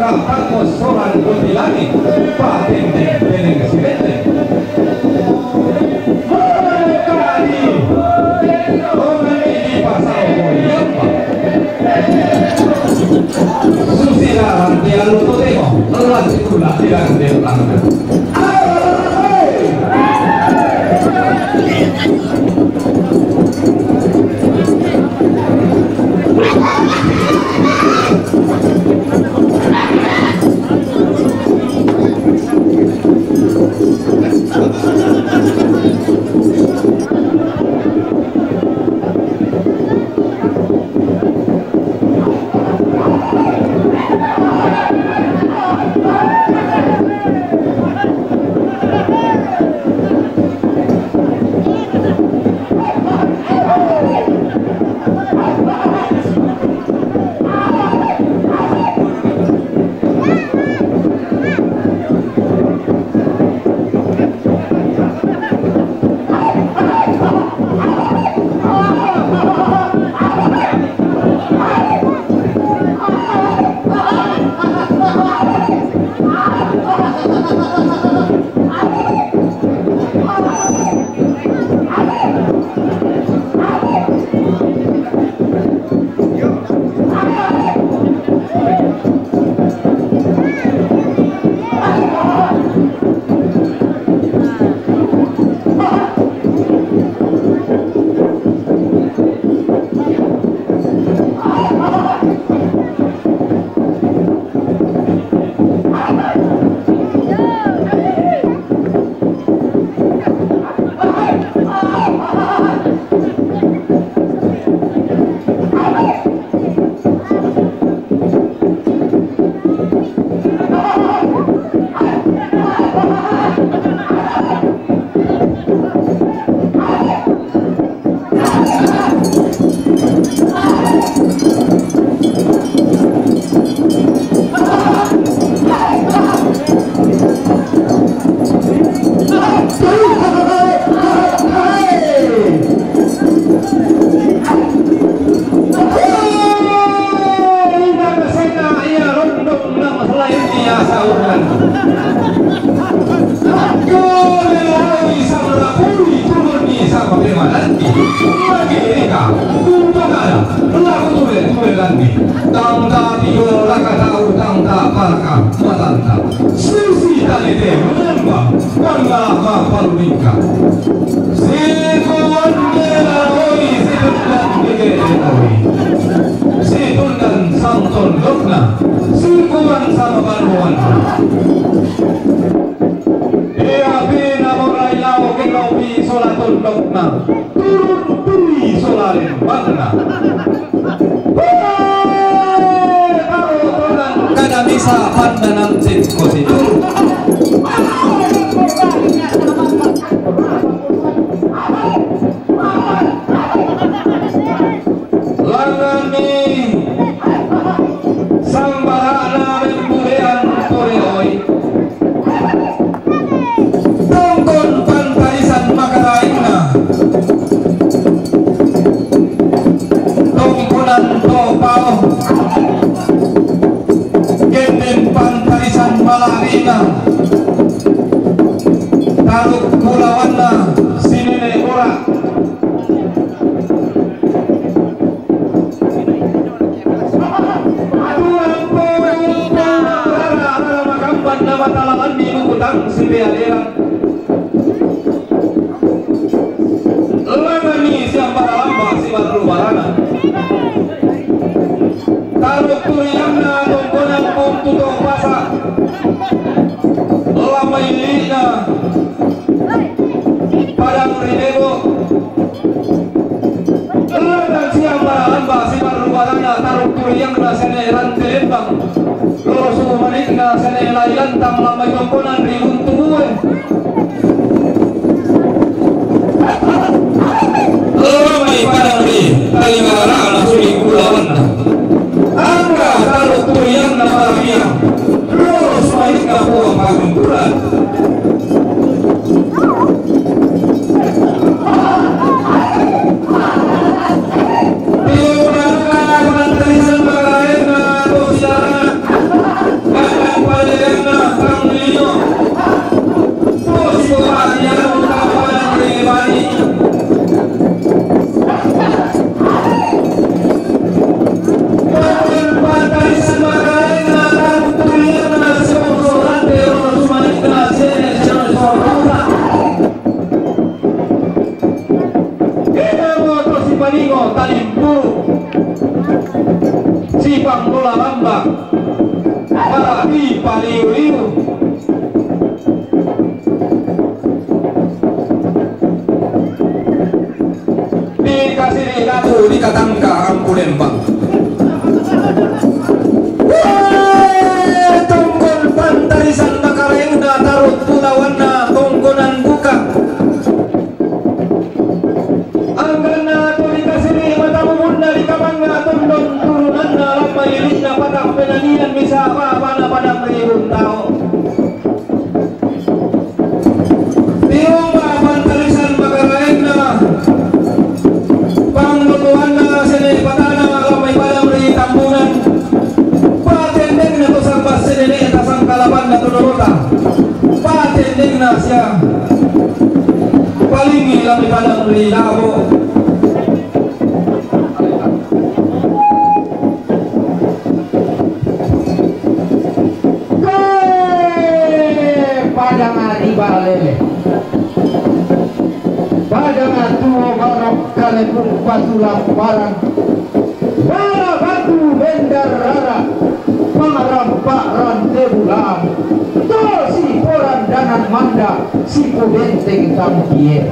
kapag soran kuntilangit, patente dengan residente. Kali, orang ini pasal Boyamba. Susila dia luto temo, lelah itulah tidak datang. panglola lambang para di paliu-liu dikasih datu di katangka Ampu Lembang. Tongkon pantarisan makarengna tarut pulawanna tongkonan buka anggana tu dikasih mata mumunda di kabangna tundon turunanna lama ilikna patak penanian bisa apa-apa pada ribun tau tiumba pantarisan makarengna pangluluanna seni patana lamai padam ri tambunan patendeng na to sambas seni tasang kalaban na tunurota patendeng na siya palingi lamai padam ri labo padang riba lele padang tuo barok kalepung patulang barang bara batu bendar rara pangarampak rante bulan to si poran danan manda si po benteng tampier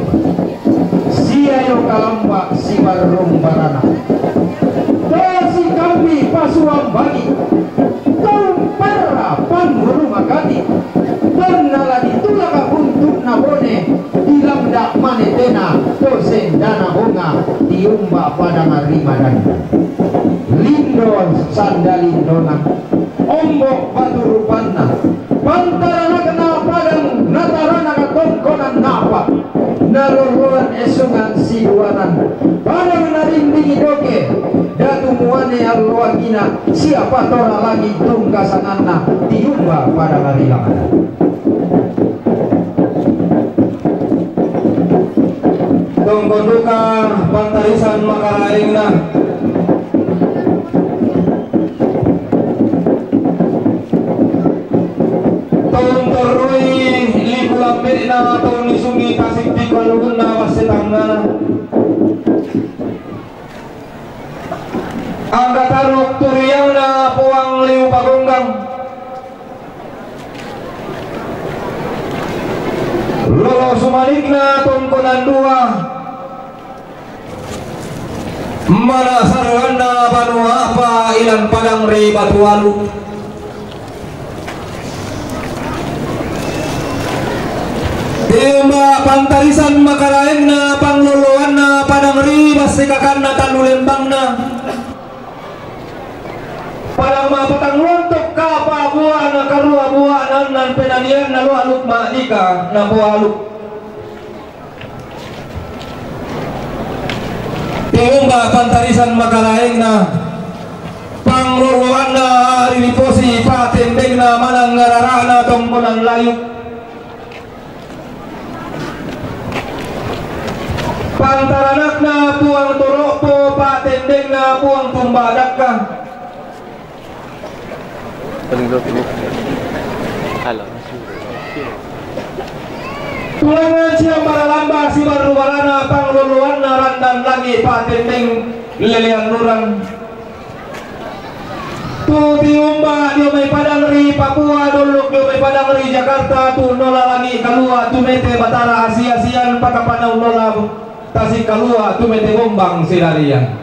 si ayo kalamba si barong barana to si kambi pasuang bagi para pangguru magati dan nalani tulaga untuk nabone dilamda manetena dosen dana honga diumba pada ngarimadan lindon sandalindona ombok batu rupanna pantarana kena padang natarana katongkonan napa naluluan esungan siwanan padang narindingi doke datu muane alwagina siapa tora lagi tungkasananna diumba pada ngarilakan tongkon duka pantarisan makaraingna tahun terui libu lambe na tahun isungi kasih di kalungan na wasetangana angga taruk turiyang na puang liu pagonggang lolo sumalik na tongkonan dua mana sarana banu apa ilan padang ri batualu Timba pantarisan makaraeng na pangluluan na padang ri basikakan na Tanulembang na padang mapatang luntok kapa buah na karua buah nan penanian na lualuk maadika na bualuk Timba pantarisan makaraeng na pangluluan na riliposi patendeng na manang ngararana tongkonan layuk pantaranak na puang turopo patendeng na puang tumbadak ka tulangan siang para lamba si baru barana pangluluan na randan lagi patendeng lelean lurang tu tiumba dia may padang ri Papua duluk dia may padang ri Jakarta tu nola lagi kalua tu mete batara Asia-asian pakapanau nola tasik kalua tu mete bombang silarian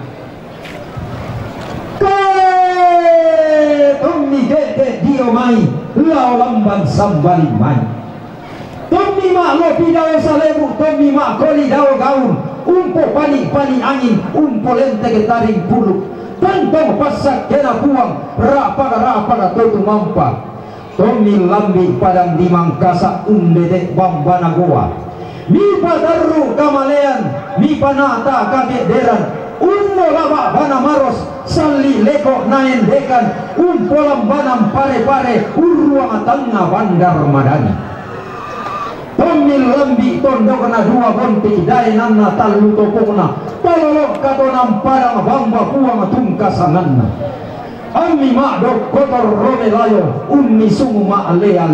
Tommy gede dio mai lau lamban sambali mai Tommy mak lopi dao salebu Tommy mak koli dao gaun umpo pani angin umpo lente getaring puluk tantong pasak kena puang rapada totu mampa Tommy lambi padang di Mangkasa undedek bambana goa mi padaru kamalean mi panata kakek deran ummo laba bana maros sali leko naen dekan umpolam banam pare uruang tangga bandar madani Tommy lambi tondo kena dua bonti daenanna talu topongna tololok katonam parang bamba puang tungkasananna Ami mak dok kotor rome layo ummi sungu mak lea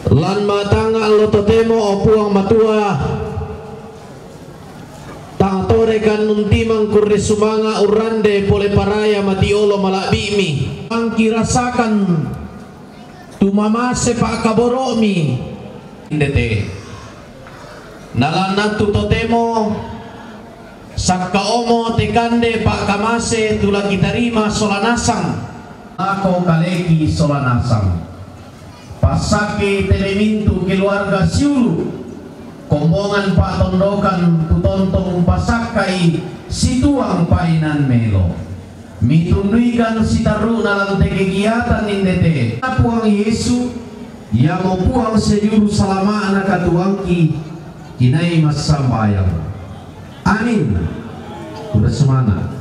lan matanga lo totemo opuang matua tangato orekan nuntimang kurre sumanga urande pole paraya matiolo malabimi angki rasakan tumamase pa kaboromi indete nalanatu totemo sakkaomo tekande pa kamase tula kitarima solanasang ako kaleki solanasang pasake telemintu keluarga siulu kombongan pa tondokan tutontong pasakai situang painan melo mitunduikan sitaru nalang kegiatan indete puang Yesu yang mau puang sejuru selama anak katuangki kinai mas sambayang amin udah semangat.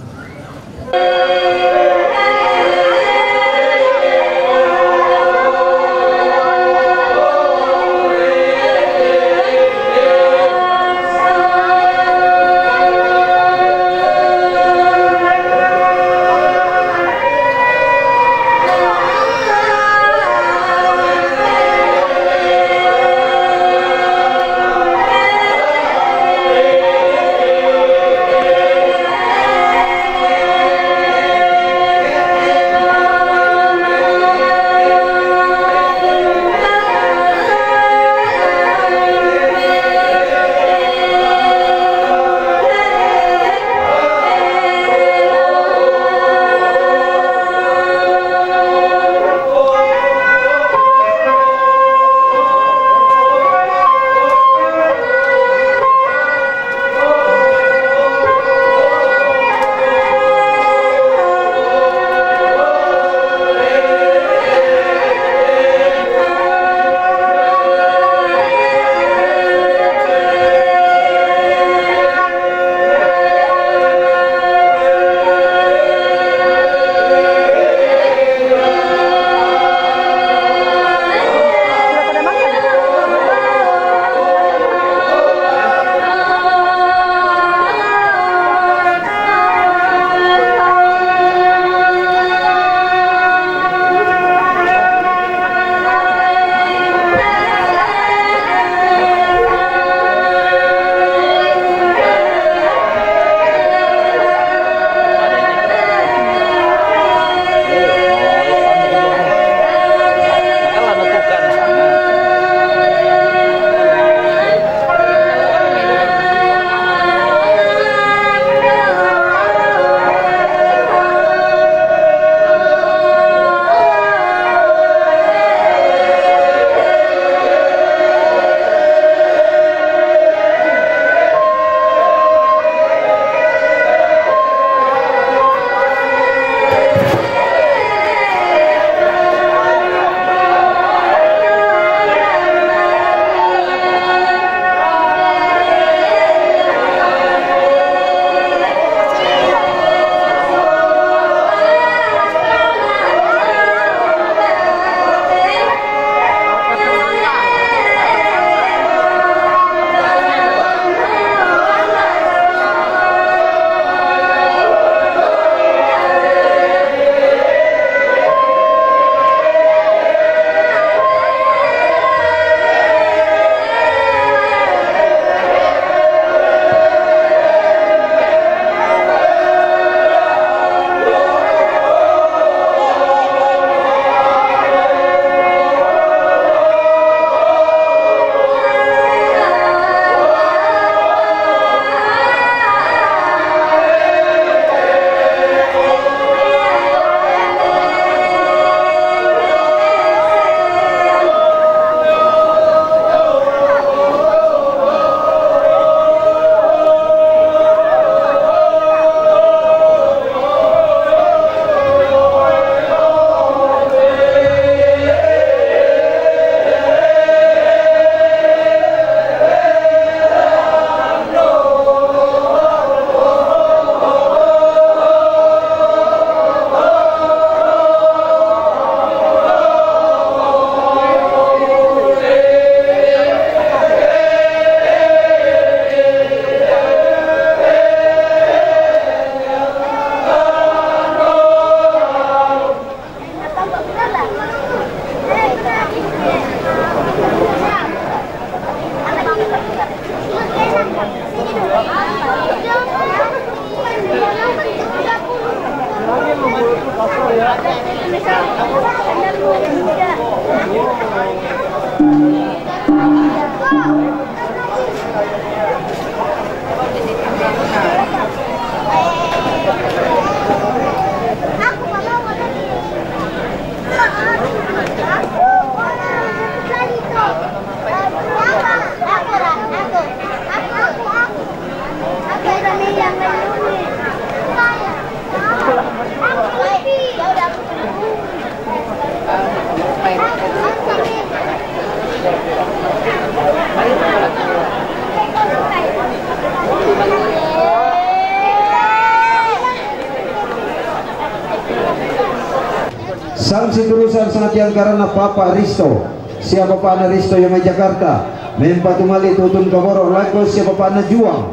Sanksi terusan sangat karena Papa Risto, siapa Pak Risto yang di Jakarta, mempatu mali tutun kaboro lagu siapa Pak Juang,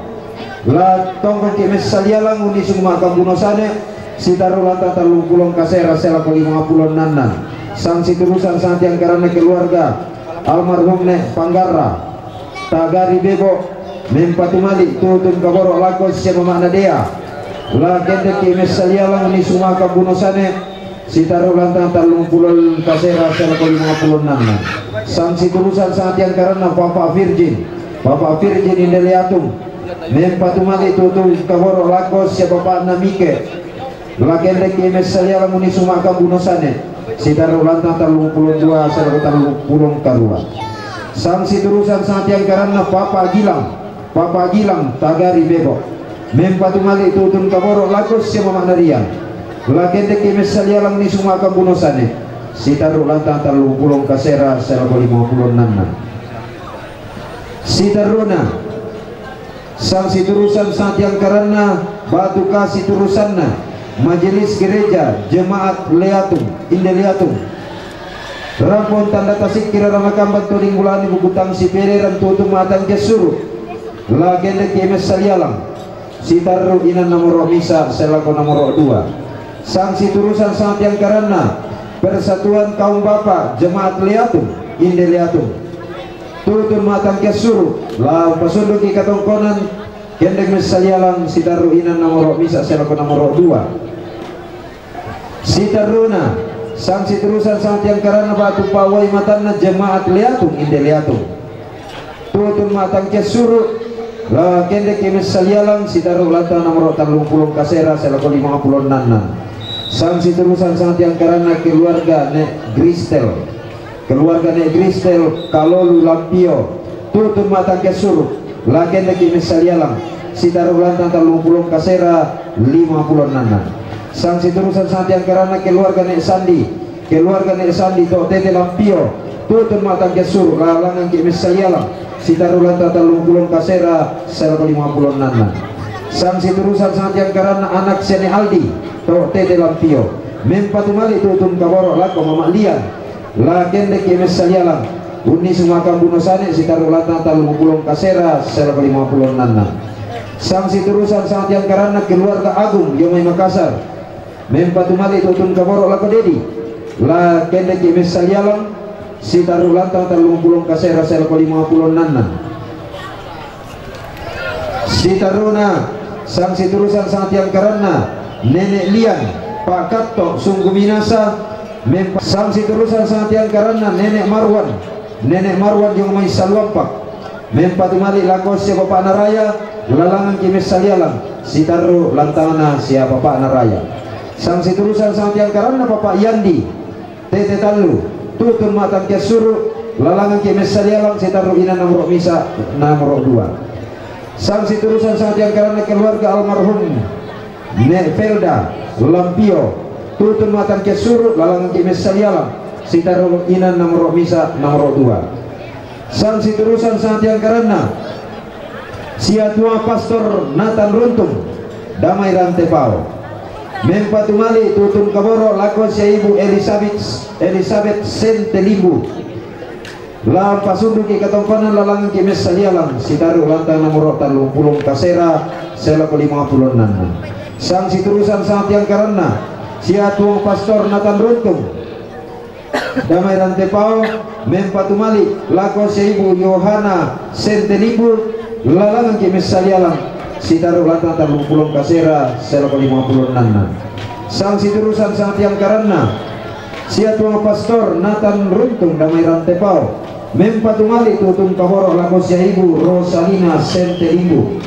la tongkong kimes salialang uni semua kambunosane, si tarulata talung pulong kasera selaku 50 nanan. Sanksi terusan sangat karena keluarga almarhum ne Panggara, Tagari Bebo, mempatu mali tutun kaboro lagu siapa Mak Dea, la kende kimes salialang uni semua kambunosane. Si taruh lantang talung pulon kasera selaku 56. Sanksi turusan saat yang karena Bapak Virgin Indeliatum mempatu mali tutu kaboro lakos siapa Bapak Namike lakendek imes salialang uni sumaka bunosane. Si taruh lantang talung pulon 2 selaku talung pulon karua. Sanksi turusan saat yang karena Bapak Gilang Tagari Bebo mempatu mali tutun kaboro lakos siapa Mak Narian lakendek kimes salialang ni semua kambunosane. Si taruh lantang talung pulong kasera selaku 56. Si taruna sanksi turusan saat yang karena batu kasih turusanna majelis gereja jemaat Leatum Indeliatum rampon tanda tasik kira ramakamban turing bulani bukutang si pereran tutum matang kesuru lakendek kimes salialang. Si taruh inan nomor misa selaku nomor 2. Sanksi turusan saat yang karena Persatuan Kaum Bapak Jemaat Leatum Indeliatum tutun matang kesuru la pasunduki katongkonan kendek mesalialang si taruh inan nomor misa selaku nomor 2. Si taruna sanksi turusan saat yang karena batu pawai matanna Jemaat Leatum Indeliatum tutun matang kesuru la kendek mesalialang si taruh lantang nomor 30 kasera selaku 56. Sanksi terusan sangat yang karena keluarga Nek Gristel Kalolu Lampio tutun matang kesuru lagen lagi mesalialang si taruh lantang talung pulong kasera 56. Sanksi terusan sangat yang karena keluarga Nek Sandi to tete Lampio tutun matang kesuru lalangan ki mesalialang si taruh lantang talung pulong kasera 56. Sanksi terusan sangat yang karena anak Sene Aldi to tete Lampio mempatu mali tutun kaboro lako Mama Lian la kende kemes salialang uni semua kambunosane si taruh lantang talung pulong kasera selaku 56. Sanksi terusan sangat yang karena keluarga Agung Yomai Makassar mempatu mali tutun kaboro lako Dedi la kende kemes salialang si taruh lantang talung pulong kasera selaku 56. Si taruna sanksi terusan sangat yang karena Nenek Lian Pak Kato sungguh minasa sanksi terusan sangat yang karena Nenek Marwan yang mai salwampak mempatu mali lakos siapa Pak Naraya lalangan kimes salialang si taruh lantangana siapa Pak Naraya. Sanksi terusan sangat yang karena Bapak Yandi Tete Talu tutun matang kesuru lalangan kimes salialang si taruh ina nomor misa nomor 2. Sanksi terusan sangat yang karena keluarga almarhum Nek Felda Lampio tutun matang kesuru lalangan kimes salialang si taruh inan nomor misa nomor 2. Sanksi terusan sangat yang karena siatua Pastor Nathan Runtung Damai Rantepao mempatu mali tutun kaboro lakon si Ibu Elizabeth Sentelimbu lam pasunduki katongkonan lalangan kimes salialang si taruh lantang nomor 30 kasera selaku 56. Sanksi terusan sangat yang karena siatuang Pastor Nathan Runtung Damai Rantepao mempatu mali lakon si Ibu Yohana Sentelimbu lalangan kimes salialang si taruh lantang 30 kasera selaku 56. Sanksi terusan sangat yang karena sia tua pastor Nathan Runtung damai rantepau mempatungali tutun kaborok lakos ya ibu Rosalina Sentelimbu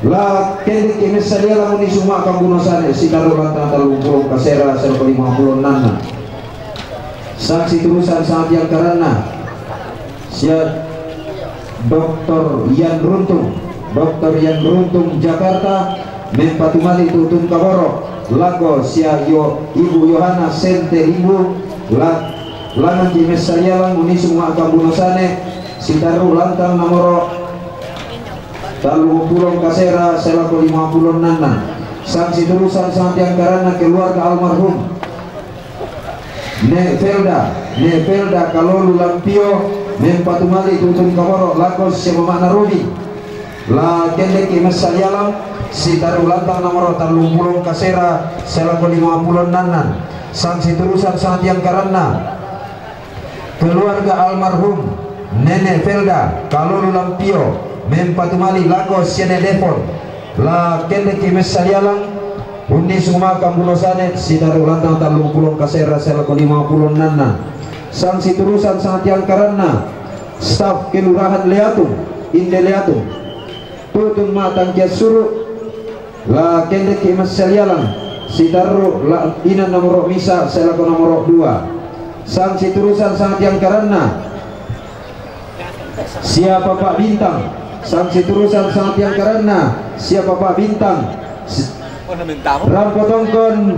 la kendi kemes sadia lamun isuma kambunosane sikaro lantang talungpulong kasera 150 nana. Sanksi terusan sangat yang karena sia Dr. Yan Runtung Jakarta mempatungali tutun kaborok lago sia ibu Yohana Sentelimbu langan kimes salialang unisum kambunosane sitaru lantang nomor talupulong kasera selako 50 nana. Sanksi terusan sangat yang karena keluarga almarhum Nevelda Kalolu Lampio mempatungali tutun kaborok lago sia mamana Robi la kende kimes salialang sitaru lantang nomor talupulong kasera selako 50 nana. Sanksi terusan sangat yang karena keluarga almarhum Nenek Velda Kalolu Lampio mempatumali lagos siane depon la kende kimes salialang undi suma kambunosane sitaru lantang talupulong kasera selako 50 nana. Sanksi terusan sangat yang karena staf kelurahan Leatung Inde Leatung tutun matang kia suruh la kende kimes salialang sitaru la ina nomor misa selako nomor 2. Sanksi terusan sangat yang karena siapa Pak Bintang. Sanksi terusan sangat yang karena siapa Pak Bintang rampotongkon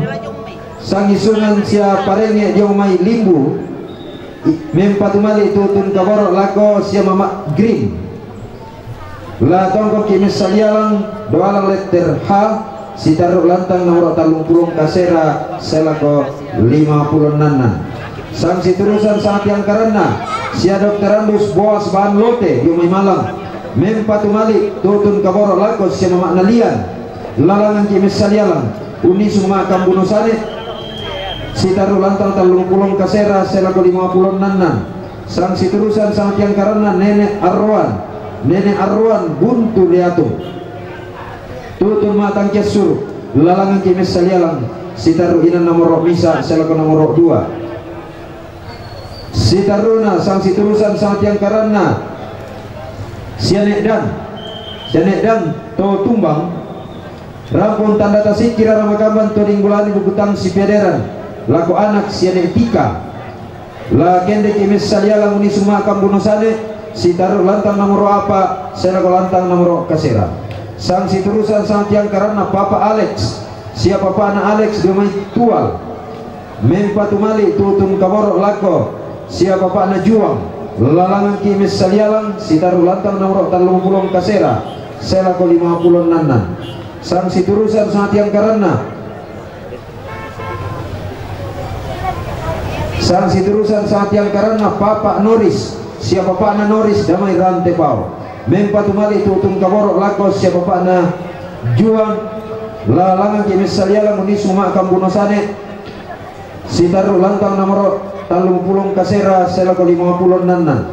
sangisungan siapa renge diomai limbu mempatumali tutun kaborok lako siapa Mama Green la tongkon kimis salialang doalang letter H sitaru lantang nomor talungpulong kasera selako 50 nana. Sanksi terusan sangat yang karena sia Dr. Andus Boas Bahan Lote Yumai Malang mempatumali tutun kaborok lakos sia Mama Nalian lalangan kimis salialang unisuma kambunosane sitaru lantang talungpulong kasera selako 50 nana. Sanksi terusan sangat yang karena Nenek Arwan Buntu Liatung tutun matang kesur lalangan kimis salialang sitaru ina nomor misa selako nomor 2. Sitaruna sanksi terusan sangat yang karena sianek dan to tumbang rampun tanda tasik kira ramakamban to dinggulani bukutang si pederan laku anak sianek tika la kende kimis salialang unisuma kambunosane sitaru lantang nomor apa selako lantang nomor kasera. Sanksi terusan sangat yang karena Papa Alex siapa Papa anak Alex domai tual mempatumali tutun kaborok lako siapa Pak Najuang lalangan kimis salialang sitaru lantang nomor talupulong kasera selako 50 nana. Sanksi terusan sangat yang karena sanksi terusan sangat yang karena Papa Noris siapa Pak Na Noris damai rantepau mempatumali tutun kaborok lakos siapa Pak Na Juang lalangan kimis salialang unisuma kambunosane sitaru lantang nomor talupulong kasera selako 50 nana.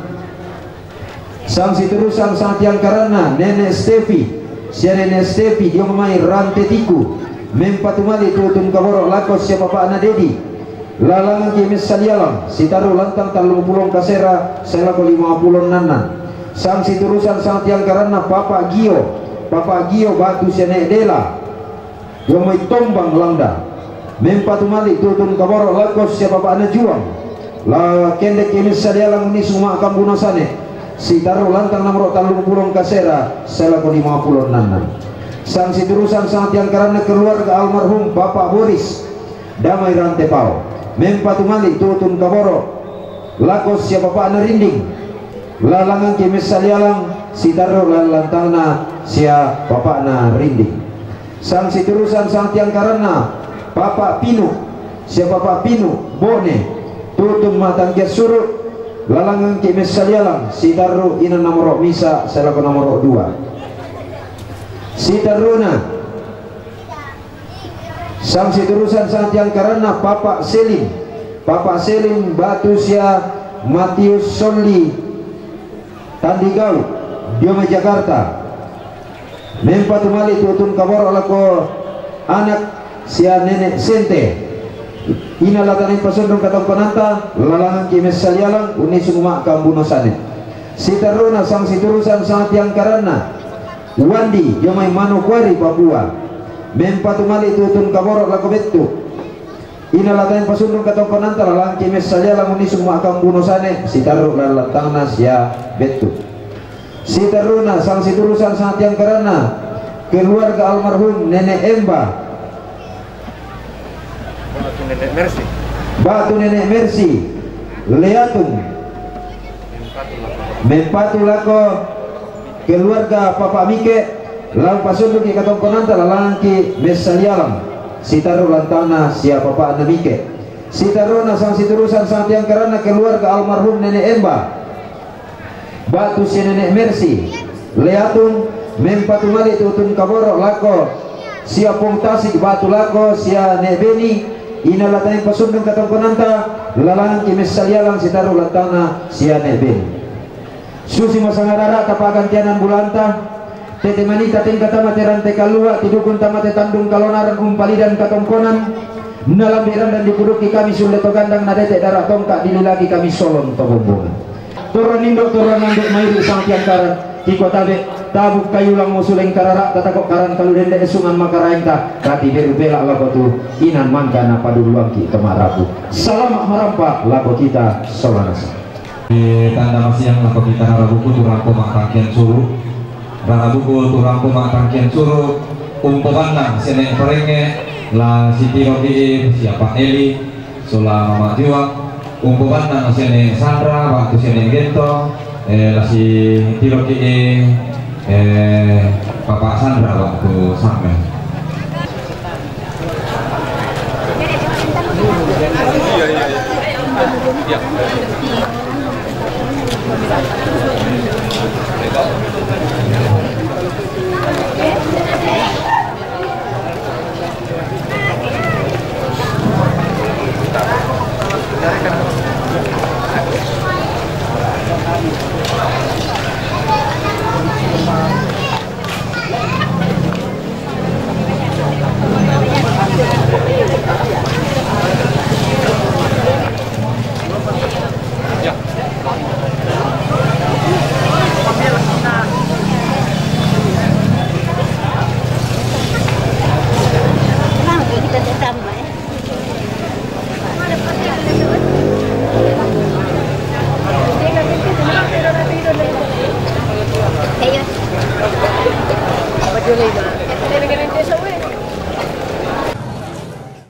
Sanksi terusan sangat yang karena Nenek Stevi sia Nenek Stevi dia memai rantetiku mempatumali tutun kaborok lakos siapa Pak Na Dedi lalangan kimis salialang sitaru lantang talupulong kasera selako 50 nana. Sanksi terusan sangat yang karena Papa Gio batu sia Nek Dela dia memai tombang langda mempatumali tutun kaborok lakos siapa Pak Na Juang la kende kimis salialang unisuma kambunosane sitaru lantang nomor talupulong kasera selako 50 nana. Sanksi terusan sangat yang karena keluarga almarhum Bapak Boris damai rantepau mempatumali tutun kaborok lakos siapa Pak Na Rinding lalangan kimis salialang sitaru lantangna sia Bapak Na Rinding. Sanksi terusan sangat yang karena Bapak Pinu siapa Bapak Pinu Bone tutun matang kia suruh lalangan kimis salialang sitaru ina nomor misa selako nomor 2. Sitaruna sanksi terusan sangat yang karena Bapak Selim batu sia Matius Soli Tandigau Dioma Jakarta mempatumali tutun kaborok lako anak sia nenek sente inalatan pasundong katong konanta lalangan kimes salyalang uni summa kambunasane sitaruna sang siturusan sang tiang karana wandi jomay manokwari Papua mempatumali tutun kaborok lakobetu inalatan pasundong katong konanta lalangan kimes salyalang uni summa kambunasane sitaru lalatangna sia betu sitaruna sang siturusan sang tiang karana keluarga almarhum nenek Emba Batu Nenek Mercy Leatung Mempatu lako keluarga Papa Mike lang pasunduk katong konanta lalangki mesalialam sitaru lantana sia Papa Ana Mike sitaruna sang siturusan sang tiang karana keluarga almarhum Nenek Emba Batu si Nenek Mercy Leatung Mempatu mali tutun kaboro lako sia Pong Tasik Batu lako sia Nek Beni inalatan pasundong katong konanta lalangan kimes salyalang sitaru lantana sia Neben susi masangarara tapagantianan bulanta tete manita tingkata materante kalua tidukun tamate tandung kalonaran umpalidan katongkonan nalambiran dan dipuduki kami suleto gandang nadete darah tongkak dililagi kami solon tobombongan turun indok turun nanduk mairi sang tiangkaran tiko tabe tabuk kayu lang musuleng karara tatakok karan kaludende esungan makaraingta rati berbela lago tu inan mangkana paduluangki temarapu salamak marampa lago kita solanasa tanda masiang lago kita harabuku turangko makangkian suruh harabuku turangko makangkian suruh umpokanna senek perenge la siti robi siapa Eli sula mama jiwa umpokanna senek Sandra waktu senek Gento si tiroki Bapak Sandra waktu sampai Julie